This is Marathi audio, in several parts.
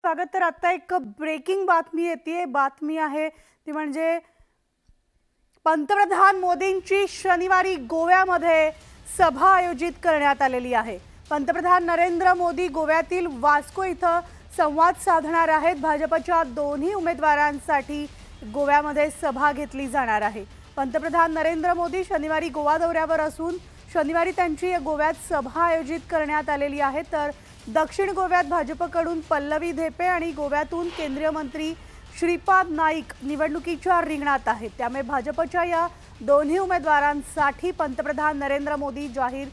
स्वागत। तर आता एक ब्रेकिंग बातमी येते। बातमी आहे ती म्हणजे पंतप्रधान मोदींची शनिवारी गोव्यामध्ये सभा आयोजित करण्यात आलेली आहे। पंतप्रधान नरेंद्र मोदी गोव्यातील वास्को इथं संवाद साधणार आहेत। भाजपच्या दोन्ही उमेदवारांसाठी गोव्यामध्ये सभा घेतली जाणार आहे। पंतप्रधान नरेंद्र मोदी शनिवारी गोवा दौऱ्यावर असून शनिवारी त्यांची गोव्यात सभा आयोजित करण्यात आलेली आहे। तर दक्षिण गोव्यात भाजपकडून पल्लवी धेपे आणि गोव्यातून केंद्रीय मंत्री श्रीपाद नाईक निवडणुकीच्या रिंगणात आहेत। त्यामुळे भाजपच्या या दोन्ही उमेदवारांसाठी पंतप्रधान नरेंद्र मोदी जाहीर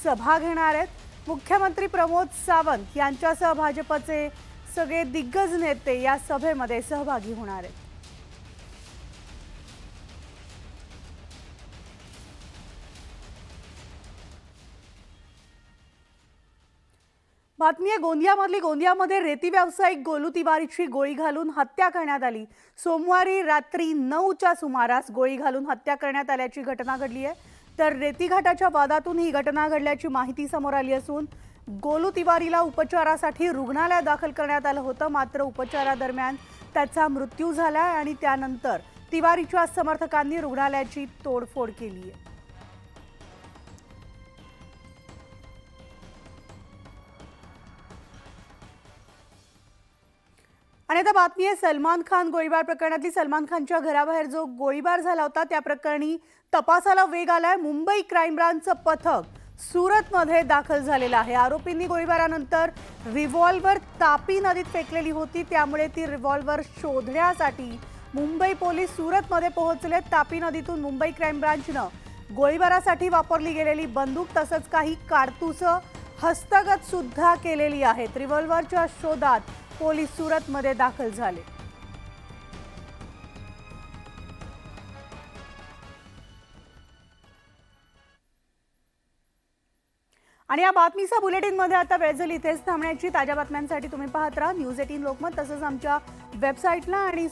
सभा घेणार आहेत। मुख्यमंत्री प्रमोद सावंत यांच्यासह भाजपचे सगळे दिग्गज नेते या सभेमध्ये सहभागी होणार आहेत। बातमी आहे गोंदियामधली। गोंदियामध्ये रेती व्यावसायिक गोलू तिवारीची गोळी घालून हत्या करण्यात आली। सोमवारी रात्री 9च्या सुमारास गोळी घालून हत्या करण्यात आल्याची घटना घडली आहे। तर रेती घाटाच्या वादातून ही घटना घडल्याची माहिती समोर आली असून गोलू तिवारीला उपचारासाठी रुग्णालयात दाखल करण्यात आलं होतं। मात्र उपचारादरम्यान त्याचा मृत्यू झाला आणि त्यानंतर तिवारीच्या समर्थकांनी रुग्णालयाची तोडफोड केली आहे। आणि आता बातमी आहे सलमान खान गोळीबार प्रकरणातली। सलमान खानच्या घराबाहेर जो गोळीबार झाला होता त्या प्रकरणी तपासाला वेग आलाय। मुंबई क्राईम ब्रांचचं पथक सुरतमध्ये दाखल झालेलं आहे। आरोपींनी गोळीबारानंतर रिव्हॉल्वर तापी नदीत फेकलेली होती, त्यामुळे ती रिव्हॉल्वर शोधण्यासाठी मुंबई पोलीस सुरतमध्ये पोहोचले। तापी नदीतून मुंबई क्राईम ब्रांचनं गोळीबारासाठी वापरली गेलेली बंदूक तसंच काही कारतूसं हस्तगत सुद्धा केलेली आहेत। रिव्हॉल्वरच्या शोधात पोलीस सुरतमध्ये दाखल झाले। आणि या बातमीचा बुलेटिनमध्ये आता वेळ झाली इथेच थांबण्याची। ताज्या बातम्यांसाठी तुम्ही पाहत राहा न्यूज 18 लोकमत तसंच आमच्या वेबसाईटला आणि